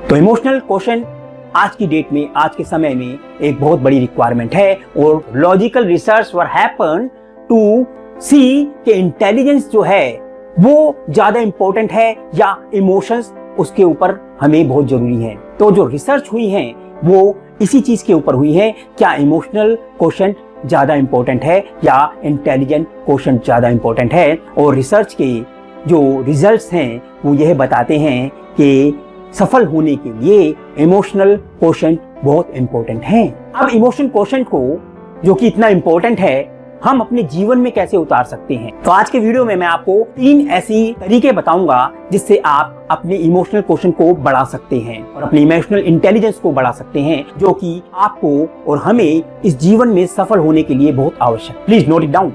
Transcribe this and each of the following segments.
तो emotional quotient आज की डेट में, आज के समय में एक बहुत बड़ी रिक्वायरमेंट है और logical research were happen to see कि इंटेलिजेंस जो है वो ज्यादा इंपॉर्टेंट है या इमोशंस उसके ऊपर हमें बहुत जरूरी है। तो जो रिसर्च हुई है वो इसी चीज के ऊपर हुई है, क्या इमोशनल क्वोशंट ज्यादा इंपॉर्टेंट है या इंटेलिजेंट क्वोशंट ज्यादा इंपॉर्टेंट है। और रिसर्च के जो रिजल्ट्स हैं वो यह बताते हैं कि सफल होने के लिए इमोशनल क्वोशंट बहुत इंपॉर्टेंट है। अब इमोशनल क्वोशंट को जो कि इतना इंपॉर्टेंट है हम अपने जीवन में कैसे उतार सकते हैं, तो आज के वीडियो में मैं आपको 3 ऐसी तरीके बताऊंगा जिससे आप अपने इमोशनल क्वोशंट को बढ़ा सकते हैं और अपनी इमोशनल इंटेलिजेंस को बढ़ा सकते हैं, जो कि आपको और हमें इस जीवन में सफल होने के लिए बहुत आवश्यक। Please note it down.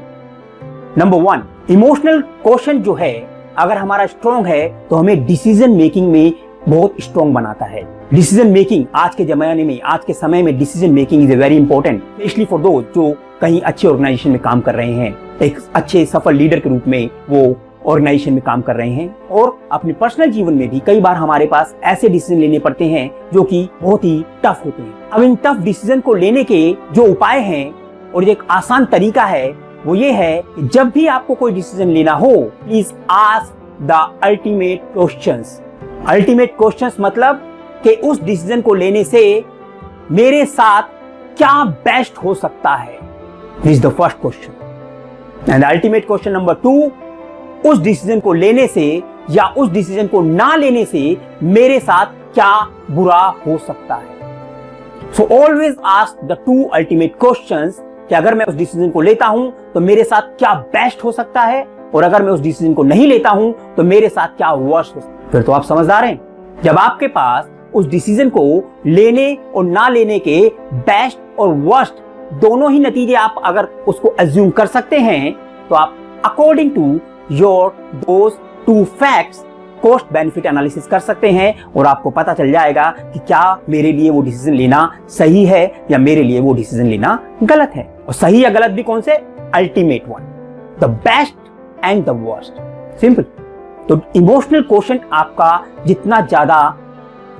Number 1, emotional quotient जो है अगर हमारा स्ट्रॉन्ग है तो हमें डिसीजन मेकिंग में बहुत स्ट्रॉन्ग बनाता है। डिसीजन मेकिंग आज के जमाने में, आज के समय में decision making is very important, specially for those जो कहीं अच्छे ऑर्गेनाइजेशन में काम कर रहे हैं, एक अच्छे सफल लीडर के रूप में वो ऑर्गेनाइजेशन में काम कर रहे हैं। और अपने पर्सनल जीवन में भी कई बार हमारे पास ऐसे डिसीजन लेने पड़ते हैं जो कि बहुत ही टफ होते हैं। अब इन टफ डिसीजन को लेने के जो उपाय हैं और एक आसान तरीका है वो ये है कि जब भी आपको कोई डिसीजन लेना हो, please ask the ultimate questions. Ultimate questions मतलब कि उस डिसीजन को लेने से मेरे साथ क्या बेस्ट हो सकता है, this is the first question. And ultimate question number 2, उस डिसीजन को लेने से या उस डिसीजन को ना लेने से मेरे साथ क्या बुरा हो सकता है। So always ask the 2 ultimate questions कि अगर मैं उस डिसीजन को लेता हूं तो मेरे साथ क्या बेस्ट हो सकता है, और अगर मैं उस डिसीजन को नहीं लेता हूं तो मेरे साथ क्या वर्स हो सकता है। फिर तो आप समझदार हैं। जब आपके पास उस डिसीजन को लेने और ना लेने के बेस्ट और वर्स्ट दोनों ही नतीजे आप अगर उसको अज्यूम कर सकते हैं तो आप according to your those 2 facts cost benefit analysis कर सकते हैं और आपको पता चल जाएगा कि क्या मेरे लिए वो डिसीजन लेना सही है या मेरे लिए वो डिसीजन लेना गलत है। और सही या गलत भी कौन से, ultimate one, the best and the worst, simple. तो इमोशनल क्वोशंट आपका जितना ज्यादा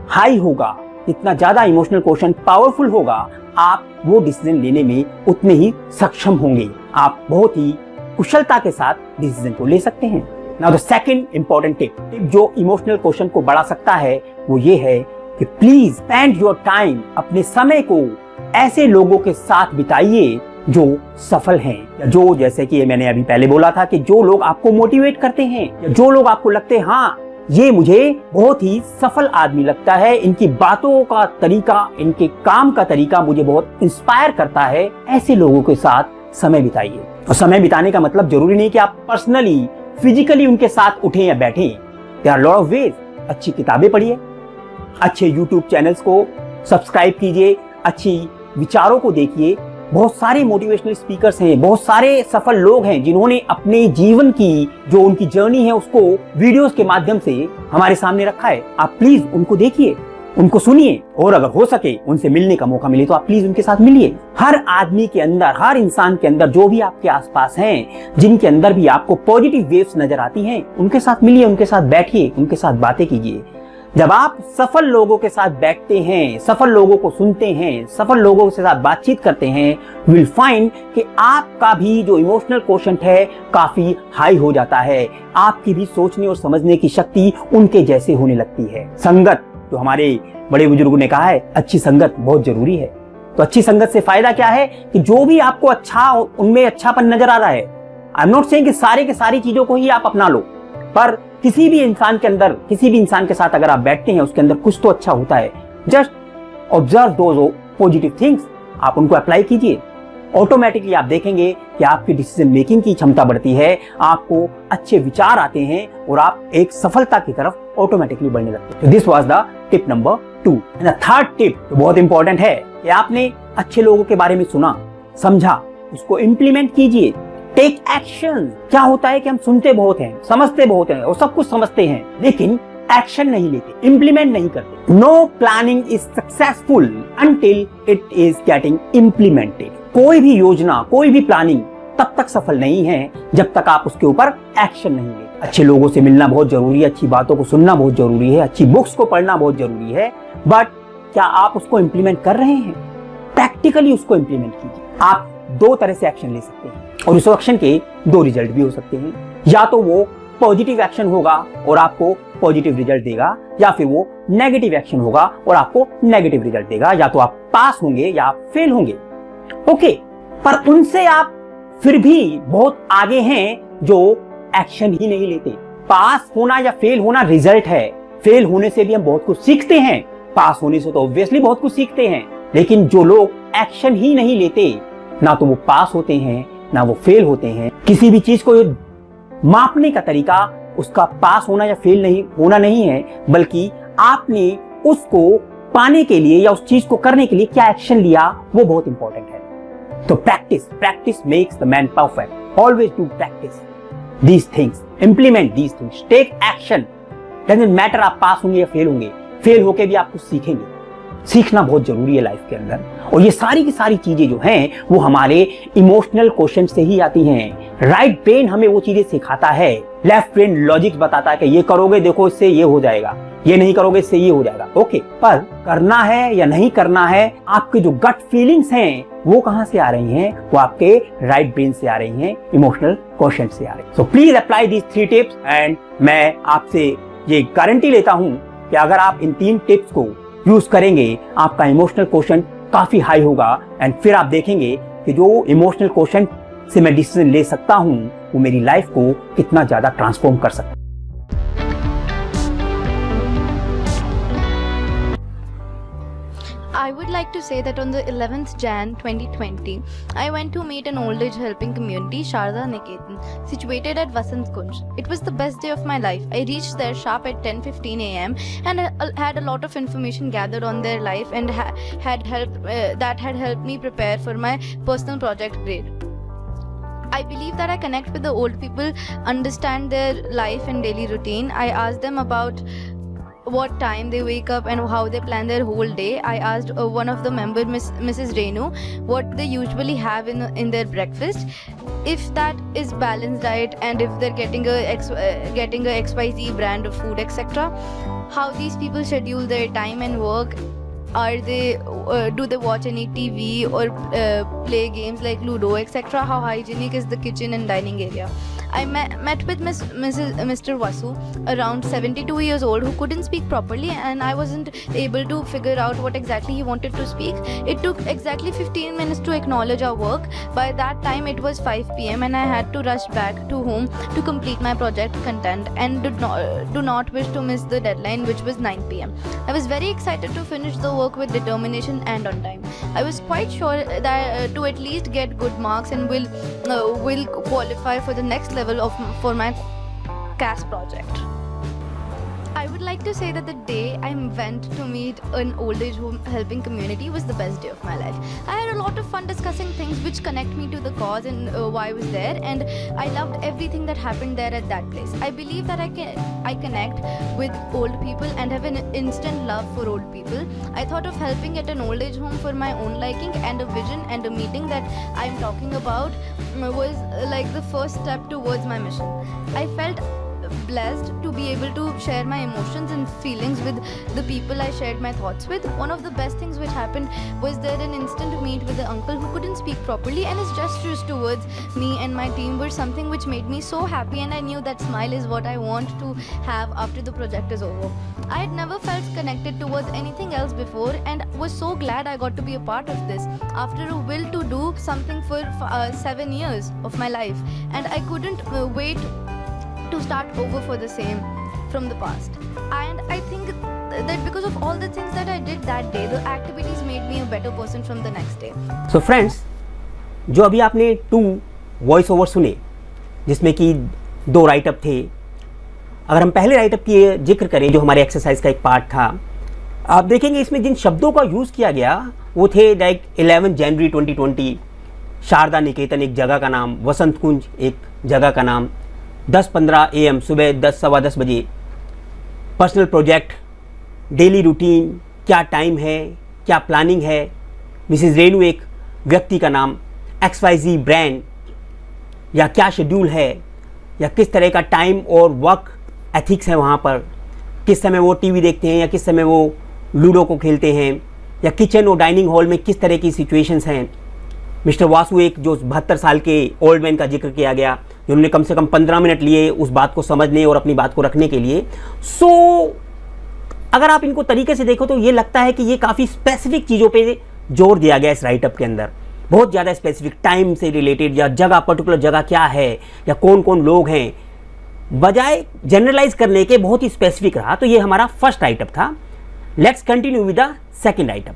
हाई होगा, जितना ज्यादा इमोशनल क्वोशंट पावरफुल होगा, आप वो डिसीजन लेने में उतने ही सक्षम होंगे। आप बहुत ही कुशलता के साथ डिसीजन को ले सकते हैं। Now the second important tip जो इमोशनल क्वोशंट को बढ़ा सकता है वो ये है कि प्लीज स्पेंड योर टाइम, अपने समय को ऐसे लोगों के साथ बिताइए जो सफल हैं, या जो, जैसे कि मैंने अभी पहले बोला था, कि जो लोग आपको मोटिवेट करते हैं या जो लोग आपको लगते हैं हाँ ये मुझे बहुत ही सफल आदमी लगता है, इनकी बातों का तरीका, इनके काम का तरीका मुझे बहुत इंस्पायर करता है, ऐसे लोगों के साथ समय बिताइए। और समय बिताने का मतलब जरूरी नहीं कि आप पर्सनली फिजिकली उनके साथ उठें या बैठें। There are lot of ways. अच्छी किताबें पढ़िए, अच्छे यूट्यूब चैनल्स को सब्सक्राइब कीजिए, अच्छी विचारों को देखिए। बहुत सारे मोटिवेशनल स्पीकर्स हैं, बहुत सारे सफल लोग हैं जिन्होंने अपने जीवन की जो उनकी जर्नी है उसको वीडियोस के माध्यम से हमारे सामने रखा है। आप प्लीज उनको देखिए, उनको सुनिए, और अगर हो सके उनसे मिलने का मौका मिले तो आप प्लीज उनके साथ मिलिए। हर आदमी के अंदर, हर इंसान के अंदर, जो भी आपके आसपास हैं, जिनके अंदर भी आपको पॉजिटिव वेव्स नजर आती हैं, उनके साथ मिलिए, उनके साथ बैठिए, उनके साथ बातें कीजिए। जब आप सफल लोगों के साथ बैठते हैं, सफल लोगों को सुनते हैं, सफल लोगों के साथ बातचीत करते हैं, विल फाइंड कि आपका भी जो इमोशनल क्वोशंट है काफी हाई हो जाता है। आपकी भी सोचने और समझने की शक्ति उनके जैसे होने लगती है। संगत, जो हमारे बड़े बुजुर्गों ने कहा है, अच्छी संगत बहुत जरूरी है। तो अच्छी संगत से फायदा क्या है कि जो भी आपको अच्छा, उनमें अच्छापन नजर आ रहा है, आई एम नॉट सेइंग कि सारे के सारी चीजों को ही आप अपना लो, पर किसी भी इंसान के अंदर, किसी भी इंसान के साथ अगर आप बैठते हैं उसके अंदर कुछ तो अच्छा होता है। Just observe those positive things, आप उनको अप्लाई कीजिए, ऑटोमेटिकली आप देखेंगे कि आपकी डिसीजन मेकिंग की क्षमता बढ़ती है, आपको अच्छे विचार आते हैं और आप एक सफलता की तरफ ऑटोमेटिकली बढ़ने लगते हैं। This was the tip number 2। And the third tip बहुत इंपॉर्टेंट है कि आपने अच्छे लोगों के बारे में सुना, समझा, उसको इम्प्लीमेंट कीजिए। Take action. क्या होता है कि हम सुनते बहुत हैं, समझते बहुत हैं और सब कुछ समझते हैं, लेकिन एक्शन नहीं लेते, इम्प्लीमेंट नहीं करते। No planning is successful until it is getting implemented. कोई भी योजना, कोई भी प्लानिंग तब तक सफल नहीं है जब तक आप उसके ऊपर एक्शन नहीं लेते। अच्छे लोगों से मिलना बहुत जरूरी है, अच्छी बातों को सुनना बहुत जरूरी है, अच्छी बुक्स को पढ़ना बहुत जरूरी है, बट क्या आप उसको इंप्लीमेंट कर रहे हैं? प्रैक्टिकली उसको इंप्लीमेंट कीजिए। आप दो तरह से एक्शन ले सकते हैं और उस एक्शन के दो रिजल्ट भी हो सकते हैं। या तो वो पॉजिटिव एक्शन होगा और आपको पॉजिटिव रिजल्ट देगा, या फिर वो नेगेटिव एक्शन होगा और आपको नेगेटिव रिजल्ट देगा। या तो आप पास होंगे या आप फेल होंगे। ओके, पर उनसे आप फिर भी बहुत आगे हैं जो एक्शन ही नहीं लेते। पास होना या फेल होना रिजल्ट है। फेल होने से भी हम बहुत कुछ सीखते हैं, पास होने से तो ऑब्वियसली बहुत कुछ सीखते हैं। लेकिन जो लोग एक्शन ही नहीं लेते, ना तो वो पास होते हैं ना वो फेल होते हैं। किसी भी चीज को मापने का तरीका उसका पास होना या फेल नहीं होना नहीं है, बल्कि आपने उसको पाने के लिए या उस चीज को करने के लिए क्या एक्शन लिया, वो बहुत इंपॉर्टेंट है। तो practice makes the man perfect. Always do practice these things, implement these things, take action. Doesn't matter आप पास होंगे या फेल होंगे, फेल होके भी आप कुछ सीखेंगे। सीखना बहुत जरूरी है लाइफ के अंदर। और ये सारी की सारी चीजें जो हैं वो हमारे इमोशनल क्वेश्चन से ही आती हैं। राइट ब्रेन हमें वो चीजें सिखाता है, लेफ्ट ब्रेन लॉजिक बताता है कि ये करोगे देखो इससे ये हो जाएगा, ये नहीं करोगे इससे ये हो जाएगा। ओके, पर करना है या नहीं करना है, आपके जो गट फीलिंग्स हैं वो कहां से आ रही हैं? वो आपके राइट ब्रेन से आ रही हैं, इमोशनल क्वेश्चन से आ रही हैं। So please apply these 3 tips and मैं आपसे ये गारंटी लेता हूं कि अगर आप इन 3 टिप्स को यूज करेंगे, आपका इमोशनल क्वेश्चन काफी हाई होगा एंड फिर आप देखेंगे कि जो इमोशनल क्वेश्चन से मैं डिसीजन ले सकता हूं वो मेरी लाइफ को कितना ज्यादा ट्रांसफॉर्म कर सकता है। I would like to say that on the 11th Jan 2020, I went to meet an old age helping community, Sharda Niketan, situated at Vasant Kunj. It was the best day of my life. I reached there sharp at 10:15 a.m. and had a lot of information gathered on their life and had helped me prepare for my personal project grade. I believe that I connect with the old people, understand their life and daily routine. I asked them about what time they wake up and how they plan their whole day. I asked one of the members, Mrs. Renu, what they usually have in their breakfast, if that is balanced diet and if they're getting a XYZ brand of food, etc. How these people schedule their time and work. Do they watch any TV or play games like Ludo, etc.? How hygienic is the kitchen and dining area? I met with Mr. Vasu, around 72 years old, who couldn't speak properly, and I wasn't able to figure out what exactly he wanted to speak. It took exactly 15 minutes to acknowledge our work. By that time it was 5 p.m. and I had to rush back to home to complete my project content and do not wish to miss the deadline, which was 9 p.m. I was very excited to finish the work with determination and on time. I was quite sure that to at least get good marks and will qualify for the next level for my CAS project. I would like to say that the day I went to meet an old age home helping community was the best day of my life. I had a lot of fun discussing things which connect me to the cause and why I was there, and I loved everything that happened there at that place. I believe that I connect with old people and have an instant love for old people. I thought of helping at an old age home for my own liking, and a vision and a meeting that I'm talking about was like the first step towards my mission. I felt blessed to be able to share my emotions and feelings with the people I shared my thoughts with. One of the best things which happened was there an instant meet with the uncle who couldn't speak properly, and his gestures towards me and my team were something which made me so happy, and I knew that smile is what I want to have after the project is over. I had never felt connected towards anything else before and was so glad I got to be a part of this after a will to do something for 7 years of my life, and I couldn't wait to start over for the same from the past. And I think that because of all the things that I did that day, the activities made me a better person from the next day. So friends, जो अभी आपने 2 voice over सुने जिसमें कि 2 write up थे, अगर हम पहले राइटअप की जिक्र करें जो हमारे एक्सरसाइज का एक पार्ट था, आप देखेंगे इसमें जिन शब्दों का यूज़ किया गया वो थे लाइक 11 जनवरी 2020, शारदा निकेतन एक जगह का नाम, वसंत कुंज एक जगह का नाम, 10:15 AM सुबह 10 सवा 10 बजे, पर्सनल प्रोजेक्ट, डेली रूटीन, क्या टाइम है, क्या प्लानिंग है, मिसेस रेनू एक व्यक्ति का नाम, XYZ ब्रांड या क्या शेड्यूल है, या किस तरह का टाइम और वर्क एथिक्स है वहाँ पर, किस समय वो टीवी देखते हैं या किस समय वो लूडो को खेलते हैं, या किचन और डाइनिंग हॉल में किस तरह की सिचुएशंस हैं। मिस्टर वासु एक जो 72 साल के ओल्ड मैन का जिक्र किया गया, जिन्होंने कम से कम 15 मिनट लिए उस बात को समझने और अपनी बात को रखने के लिए। सो अगर आप इनको तरीके से देखो तो ये लगता है कि ये काफ़ी स्पेसिफिक चीज़ों पे जोर दिया गया इस राइटअप के अंदर, बहुत ज़्यादा स्पेसिफिक, टाइम से रिलेटेड या जगह, पर्टिकुलर जगह क्या है या कौन कौन लोग हैं, बजाय जनरलाइज करने के बहुत ही स्पेसिफिक रहा। तो ये हमारा फर्स्ट राइटअप था। Let's continue with the second write up.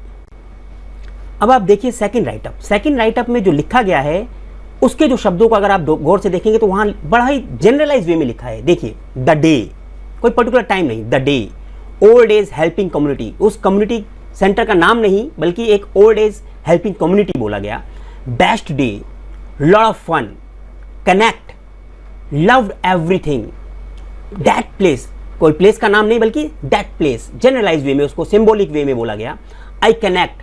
अब आप देखिए सेकेंड राइटअप में जो लिखा गया है उसके जो शब्दों को अगर आप गौर से देखेंगे तो वहाँ बड़ा ही जनरलाइज वे में लिखा है। देखिए, द डे, कोई पर्टिकुलर टाइम नहीं, the day, old age helping community, उस कम्युनिटी सेंटर का नाम नहीं बल्कि एक ओल्ड एज हेल्पिंग कम्युनिटी बोला गया। Best day, lot of fun, connect, loved everything, that place, कोई प्लेस का नाम नहीं बल्कि दैट प्लेस, जनरलाइज वे में उसको सिंबॉलिक वे में बोला गया। I connect,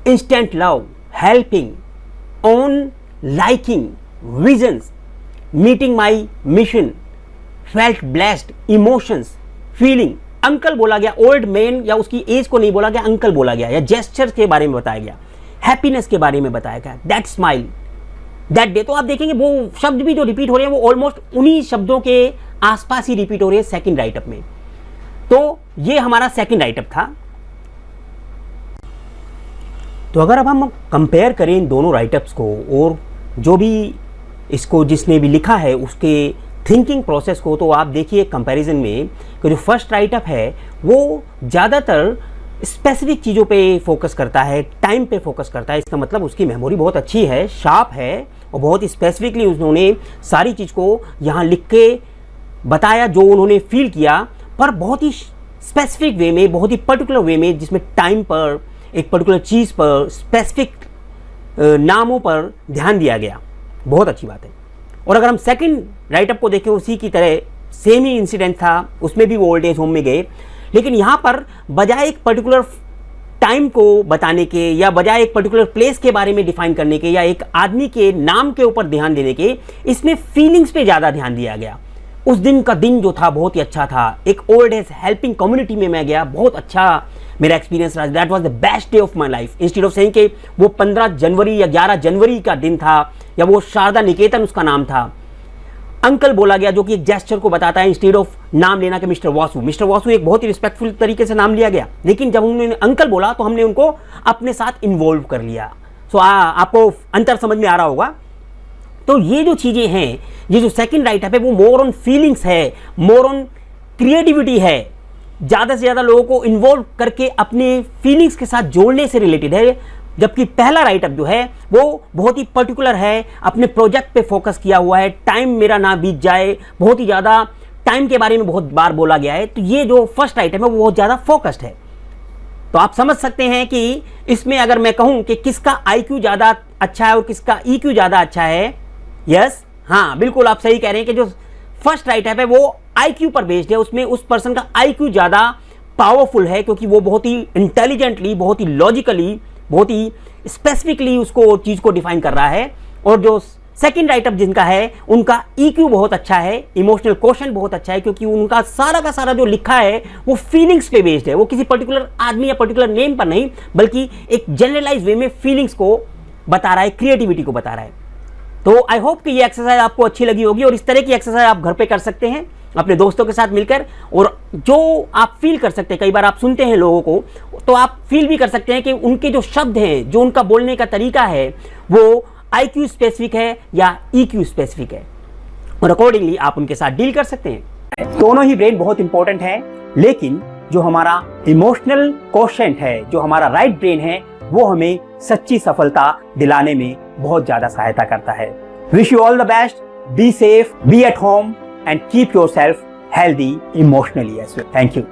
instant love, helping, on, liking, visions, meeting my mission, felt blessed, emotions, feeling. Uncle बोला गया, ओल्ड मैन या उसकी एज को नहीं बोला गया, अंकल बोला गया, या जेस्चर के बारे में बताया गया, हैप्पीनेस के बारे में बताया गया, दैट स्माइल, दैट डे। तो आप देखेंगे वो शब्द भी जो रिपीट हो रहे हैं वो ऑलमोस्ट उन्हीं शब्दों के आसपास ही रिपीट हो रहे हैं सेकंड राइटअप में। तो ये हमारा सेकंड राइटअप था। तो अगर अब हम कंपेयर करें इन दोनों राइटअप्स को और जो भी इसको जिसने भी लिखा है उसके थिंकिंग प्रोसेस को, तो आप देखिए कंपैरिजन में कि जो फर्स्ट राइटअप है वो ज़्यादातर स्पेसिफिक चीज़ों पे फोकस करता है, टाइम पे फोकस करता है। इसका मतलब उसकी मेमोरी बहुत अच्छी है, शार्प है और बहुत ही स्पेसिफिकली उन्होंने सारी चीज़ को यहाँ लिख के बताया जो उन्होंने फील किया, पर बहुत ही स्पेसिफिक वे में, बहुत ही पर्टिकुलर वे में, जिसमें टाइम पर, एक पर्टिकुलर चीज़ पर, स्पेसिफिक नामों पर ध्यान दिया गया। बहुत अच्छी बात है। और अगर हम सेकंड राइटअप को देखें, उसी की तरह सेम ही इंसिडेंट था, उसमें भी वो ओल्ड एज होम में गए, लेकिन यहाँ पर बजाय एक पर्टिकुलर टाइम को बताने के या बजाय एक पर्टिकुलर प्लेस के बारे में डिफाइन करने के या एक आदमी के नाम के ऊपर ध्यान देने के, इसमें फीलिंग्स पे ज़्यादा ध्यान दिया गया। उस दिन का दिन जो था बहुत ही अच्छा था। एक ओल्ड एज हेल्पिंग कम्युनिटी में मैं गया, बहुत अच्छा मेरा एक्सपीरियंस रहा। That was the best day of my life. Instead of saying कि वो 15 जनवरी या 11 जनवरी का दिन था या वो शारदा निकेतन उसका नाम था, अंकल बोला गया जो कि एक जेस्चर को बताता है, इंस्टेड ऑफ नाम लेना कि मिस्टर वासु। मिस्टर वासु एक बहुत ही रिस्पेक्टफुल तरीके से नाम लिया गया, लेकिन जब उन्होंने अंकल बोला तो हमने उनको अपने साथ इन्वॉल्व कर लिया। सो आपको अंतर समझ में आ रहा होगा। तो ये जो चीज़ें हैं, ये जो सेकंड राइटअप है वो मोर ऑन फीलिंग्स है, मोर ऑन क्रिएटिविटी है, ज़्यादा से ज़्यादा लोगों को इन्वॉल्व करके अपने फीलिंग्स के साथ जोड़ने से रिलेटेड है। जबकि पहला राइटअप जो है वो बहुत ही पर्टिकुलर है, अपने प्रोजेक्ट पे फोकस किया हुआ है, टाइम मेरा ना बीत जाए, बहुत ही ज़्यादा टाइम के बारे में बहुत बार बोला गया है। तो ये जो फर्स्ट राइटअप है वो बहुत ज़्यादा फोकस्ड है। तो आप समझ सकते हैं कि इसमें अगर मैं कहूँ कि किसका IQ ज़्यादा अच्छा है और किसका EQ ज़्यादा अच्छा है, यस, हाँ बिल्कुल आप सही कह रहे हैं कि जो फर्स्ट राइटअप है वो IQ पर बेस्ड है। उसमें उस पर्सन का IQ ज़्यादा पावरफुल है क्योंकि वो बहुत ही इंटेलिजेंटली, बहुत ही लॉजिकली, बहुत ही स्पेसिफिकली उसको चीज़ को डिफाइन कर रहा है। और जो सेकंड राइटअप जिनका है उनका EQ बहुत अच्छा है, इमोशनल क्वेश्चन बहुत अच्छा है, क्योंकि उनका सारा का सारा जो लिखा है वो फीलिंग्स पे बेस्ड है। वो किसी पर्टिकुलर आदमी या पर्टिकुलर नेम पर नहीं बल्कि एक जनरलाइज वे में फीलिंग्स को बता रहा है, क्रिएटिविटी को बता रहा है। तो आई होप कि ये एक्सरसाइज आपको अच्छी लगी होगी और इस तरह की एक्सरसाइज आप घर पे कर सकते हैं अपने दोस्तों के साथ मिलकर। और जो आप फील कर सकते हैं, कई बार आप सुनते हैं लोगों को तो आप फील भी कर सकते हैं कि उनके जो शब्द हैं, जो उनका बोलने का तरीका है वो IQ स्पेसिफिक है या EQ स्पेसिफिक है, और अकॉर्डिंगली आप उनके साथ डील कर सकते हैं। दोनों ही ब्रेन बहुत इंपॉर्टेंट है, लेकिन जो हमारा इमोशनल कोशेंट है, जो हमारा राइट ब्रेन है, वो हमें सच्ची सफलता दिलाने में बहुत ज्यादा सहायता करता है। Wish you all the best, be safe, be at home and keep yourself healthy emotionally as well. Thank you.